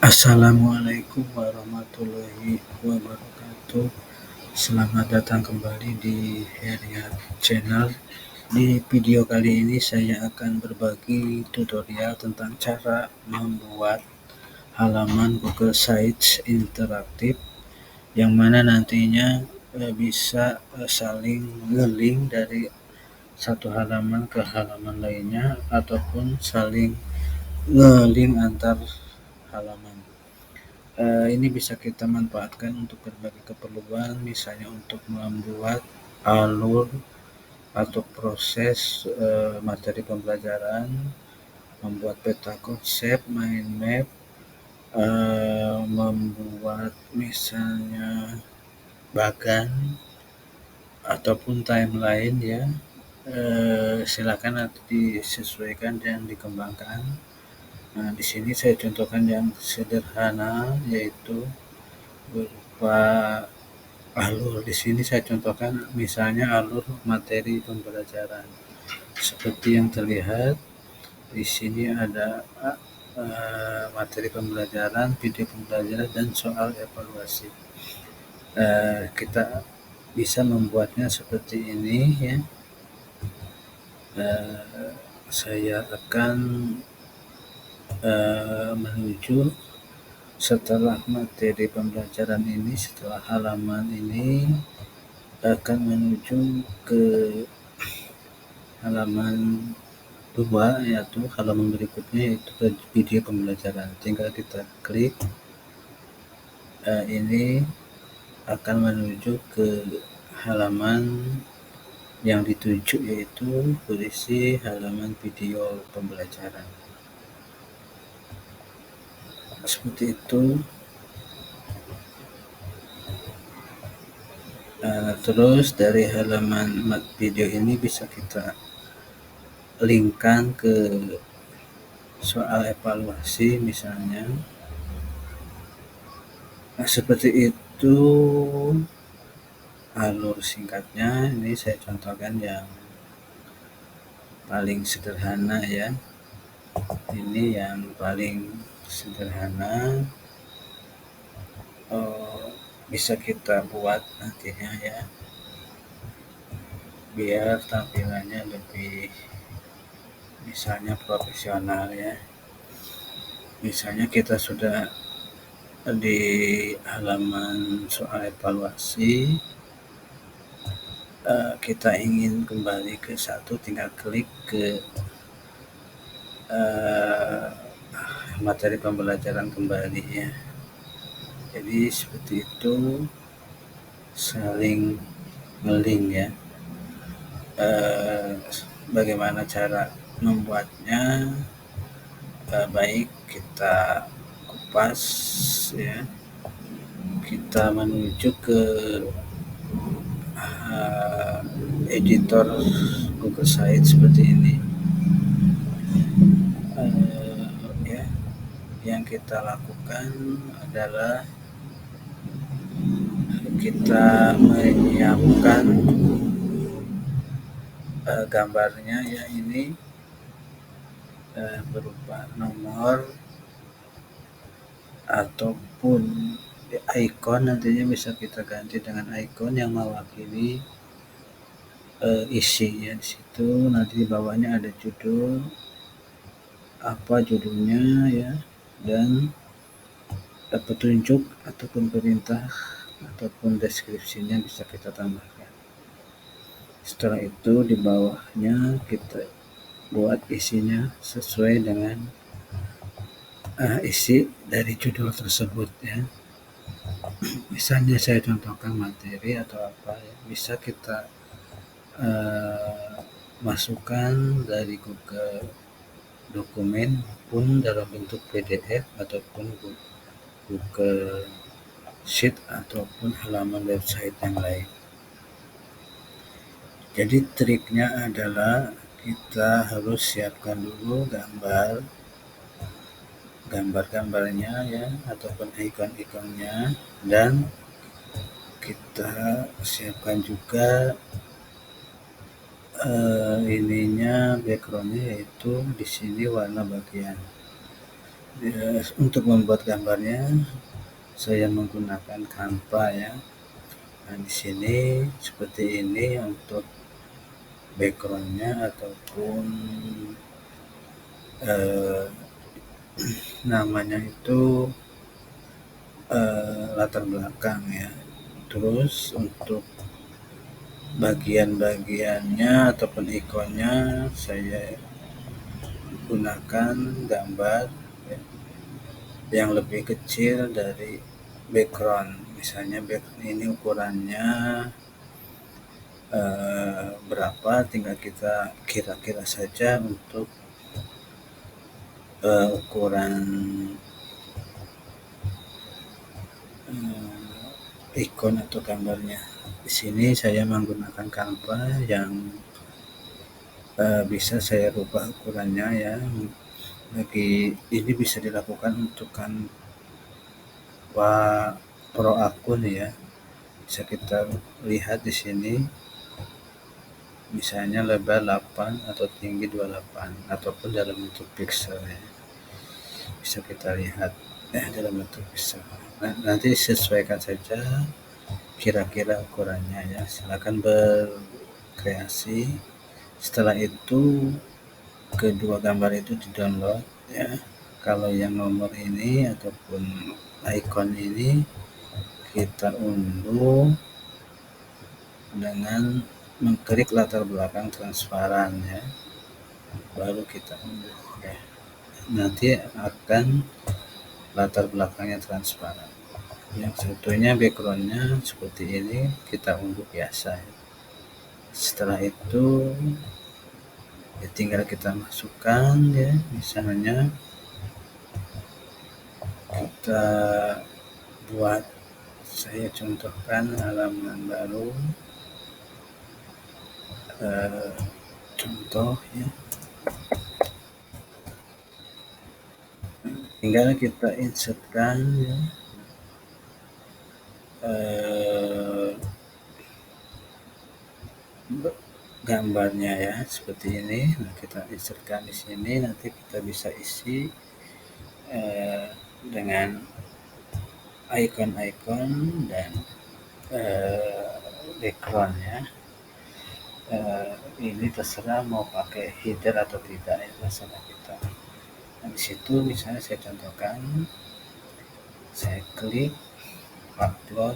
Assalamualaikum warahmatullahi wabarakatuh. Selamat datang kembali di Heriat Channel. Di video kali ini saya akan berbagi tutorial tentang cara membuat halaman Google Sites interaktif yang mana nantinya bisa saling nge-link dari satu halaman ke halaman lainnya ataupun saling nge-link antar halaman. Ini bisa kita manfaatkan untuk berbagai keperluan, misalnya untuk membuat alur atau proses materi pembelajaran, membuat peta konsep, mind map, membuat misalnya bagan ataupun timeline ya. Silakan nanti disesuaikan dan dikembangkan. Nah, di sini saya contohkan yang sederhana, yaitu berupa alur. Di sini saya contohkan misalnya alur materi pembelajaran. Seperti yang terlihat di sini ada materi pembelajaran, video pembelajaran, dan soal evaluasi. Kita bisa membuatnya seperti ini ya. Saya akan menuju setelah materi pembelajaran ini, setelah halaman ini akan menuju ke halaman 2, yaitu halaman berikutnya, yaitu ke video pembelajaran. Tinggal kita klik, ini akan menuju ke halaman yang dituju, yaitu berisi halaman video pembelajaran. Seperti itu. Terus dari halaman video ini bisa kita linkkan ke soal evaluasi misalnya. Nah, seperti itu alur singkatnya. Ini saya contohkan yang paling sederhana ya. Ini yang paling sederhana. Bisa kita buat nantinya ya, biar tampilannya lebih misalnya profesional ya. Misalnya kita sudah di halaman soal evaluasi, kita ingin kembali ke satu, tinggal klik ke materi pembelajaran kembali ya. Jadi seperti itu, saling nge-link ya. Bagaimana cara membuatnya? Baik, kita kupas ya. Kita menuju ke editor Google Sites seperti ini. Ya, yang kita lakukan adalah kita menyiapkan gambarnya ya, ini berupa nomor ataupun icon. Nantinya bisa kita ganti dengan icon yang mewakili isi ya. Di situ nanti di bawahnya ada judul, apa judulnya ya, dan petunjuk ataupun perintah ataupun deskripsinya bisa kita tambahkan. Setelah itu di bawahnya kita buat isinya sesuai dengan isi dari judul tersebut ya. Misalnya saya contohkan materi atau apa ya, bisa kita masukkan dari Google dokumen pun dalam bentuk PDF ataupun Google Sheet ataupun halaman website yang lain. Jadi triknya adalah kita harus siapkan dulu gambar-gambarnya ya, ataupun ikon-ikonnya, dan kita siapkan juga ininya, backgroundnya, yaitu di sini warna bagian. Ya, untuk membuat gambarnya saya menggunakan Canva ya. Nah, di sini seperti ini untuk backgroundnya ataupun eh, namanya itu latar belakang ya. Terus untuk bagian-bagiannya ataupun ikonnya saya gunakan gambar ya, yang lebih kecil dari background. Misalnya background ini ukurannya berapa, tinggal kita kira-kira saja untuk ukuran ikon atau gambarnya. Di sini saya menggunakan Canva yang bisa saya rubah ukurannya ya. Bagi ini bisa dilakukan untuk Canva Pro akun ya. Bisa kita lihat di sini, misalnya lebar 8 atau tinggi 28 ataupun dalam bentuk pixel ya. Bisa kita lihat dalam bentuk pixel. Nah, nanti sesuaikan saja kira-kira ukurannya ya. Silakan berkreasi. Setelah itu kedua gambar itu di-download ya. Kalau yang nomor ini ataupun icon ini kita unduh dengan mengklik latar belakang transparan ya. Baru kita unduh ya. Nanti akan latar belakangnya transparan. Yang satunya backgroundnya seperti ini, kita unduh biasa ya. Setelah itu ya tinggal kita masukkan ya, misalnya kita buat, saya contohkan halaman baru, contoh ya, tinggal kita insertkan ya, gambarnya ya seperti ini. Nah, kita insertkan di sini, nanti kita bisa isi dengan icon-icon dan background ya. Ini terserah mau pakai header atau tidak ya, terserah kita. Nah, di situ misalnya saya contohkan, saya klik upload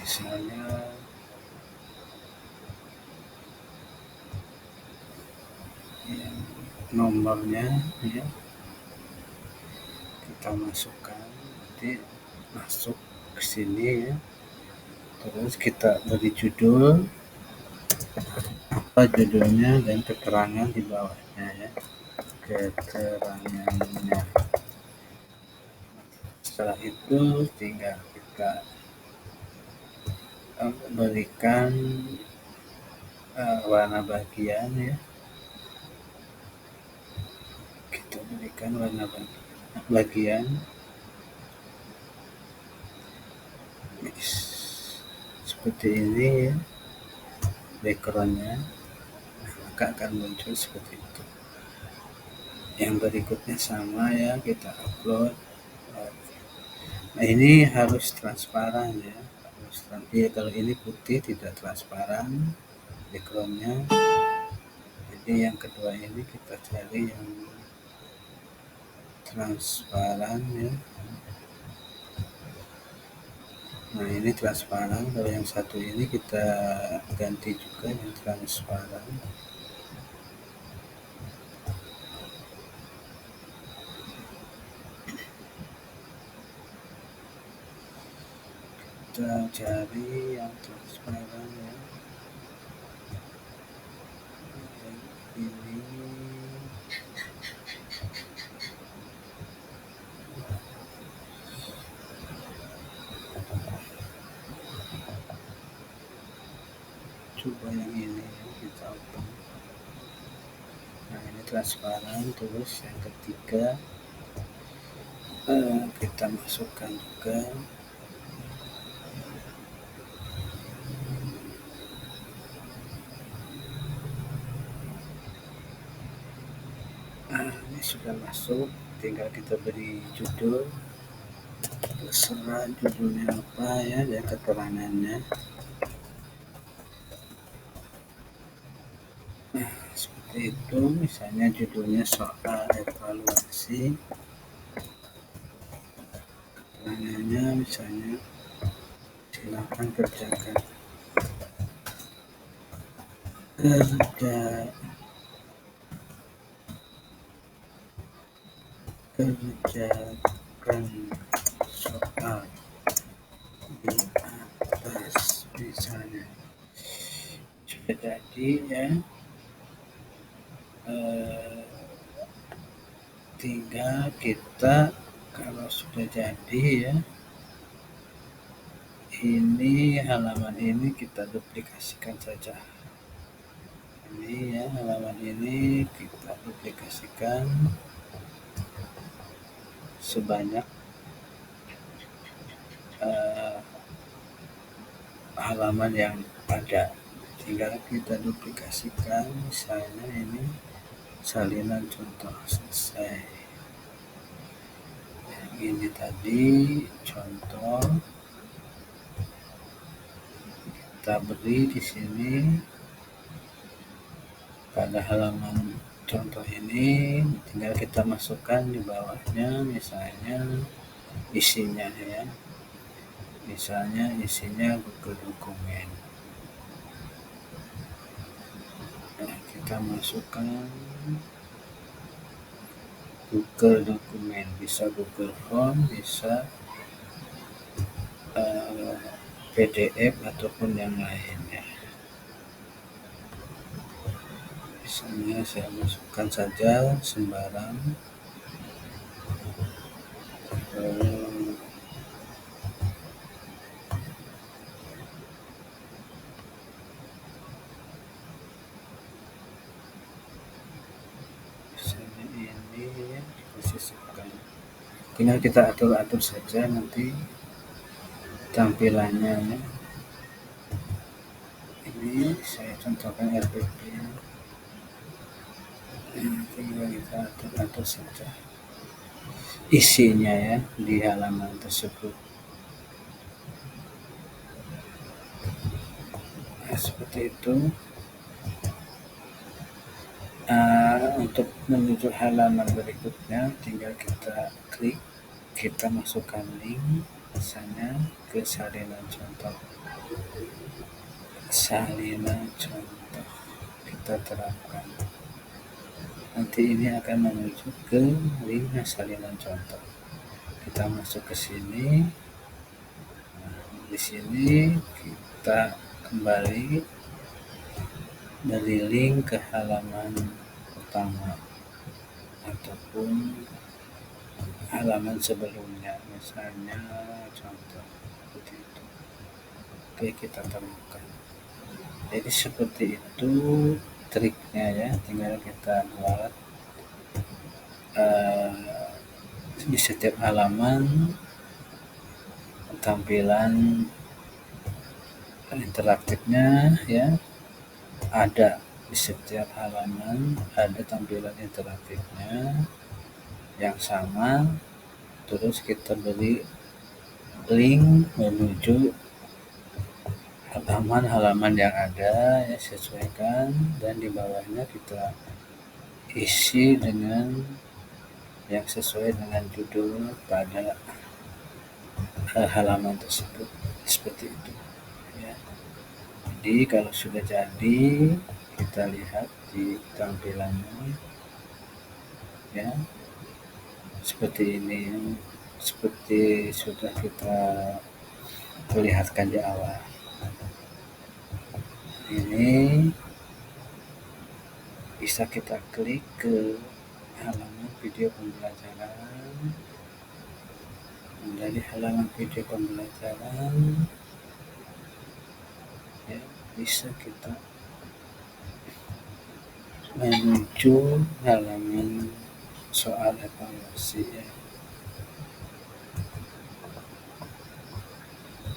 misalnya ya, nomornya ya, kita masukkan, nanti masuk ke sini ya. Terus kita beri judul, apa judulnya dan keterangan di bawahnya ya, keterangannya. Setelah itu tinggal kita berikan warna bagian ya, kita berikan warna bagian seperti ini ya, backgroundnya. Nah, maka akan muncul seperti itu. Yang berikutnya sama ya, kita upload. Nah, ini harus transparan ya, harus ya, kalau ini putih tidak transparan backgroundnya. Jadi yang kedua ini kita cari yang transparan ya. Nah, ini transparan. Kalau yang satu ini kita ganti juga yang transparan. Kita cari yang transparan ya. Ini coba yang ini kita open. Nah, ini transparan. Terus yang ketiga kita masukkan juga sudah masuk, tinggal kita beri judul, terserah judulnya apa ya, dan keterangannya. Seperti itu, misalnya judulnya soal evaluasi, keterangannya misalnya silakan kerjakan kerjakan soal di atas, misalnya sudah jadi ya, tinggal kita kalau sudah jadi ya, ini halaman ini kita duplikasikan saja. Ini ya, halaman ini kita duplikasikan sebanyak halaman yang ada, tinggal kita duplikasikan. Misalnya ini salinan contoh selesai. Ini tadi contoh, kita beri di sini pada halaman contoh ini, tinggal kita masukkan di bawahnya misalnya isinya ya, misalnya isinya Google dokumen. Nah, kita masukkan Google dokumen, bisa Google Form, bisa PDF ataupun yang lainnya. Misalnya saya masukkan saja sembarang misalnya ini ya, diposisikan. Tinggal kita atur-atur saja nanti tampilannya ya. Ini saya contohkan RPP, tinggal kita atur-atur saja isinya ya di halaman tersebut. Nah, seperti itu. Untuk menuju halaman berikutnya, tinggal kita klik, kita masukkan link misalnya ke salinan contoh, kita terapkan. Nanti ini akan menuju ke link salinan contoh. Kita masuk ke sini. Nah, di sini kita kembali dari link ke halaman utama ataupun halaman sebelumnya, misalnya contoh seperti itu. Oke, kita temukan. Jadi seperti itu triknya ya, tinggal kita buat di setiap halaman tampilan interaktifnya ya, ada di setiap halaman ada tampilan interaktifnya yang sama, terus kita beri link menuju halaman-halaman yang ada ya, sesuaikan, dan di bawahnya kita isi dengan yang sesuai dengan judul pada halaman tersebut, seperti itu ya. Jadi kalau sudah jadi, kita lihat di tampilannya ya, seperti ini, seperti sudah kita perlihatkan di awal. Ini bisa kita klik ke halaman video pembelajaran. Dari halaman video pembelajaran ya, bisa kita menuju halaman soal evaluasi ya.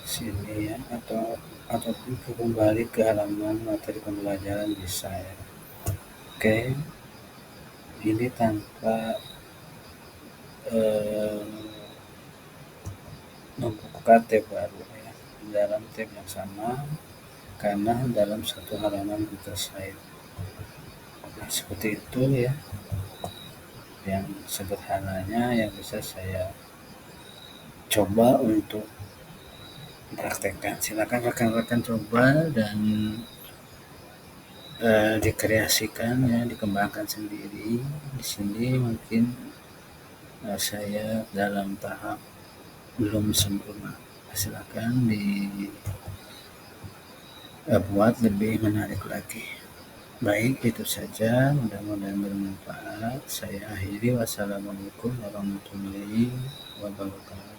Sini ya, ataupun kembali ke halaman materi pembelajaran bisa ya. Oke, ini tanpa membuka tab baru ya, dalam tab yang sama, karena dalam satu halaman juga saya. Nah, seperti itu ya, yang sederhananya yang bisa saya coba untuk praktekkan. Silakan rekan-rekan coba dan dikreasikan ya, dikembangkan sendiri. Di sini mungkin saya dalam tahap belum sempurna. Silakan dibuat lebih menarik lagi. Baik, itu saja. Mudah-mudahan bermanfaat. Saya akhiri. Wassalamualaikum warahmatullahi wabarakatuh.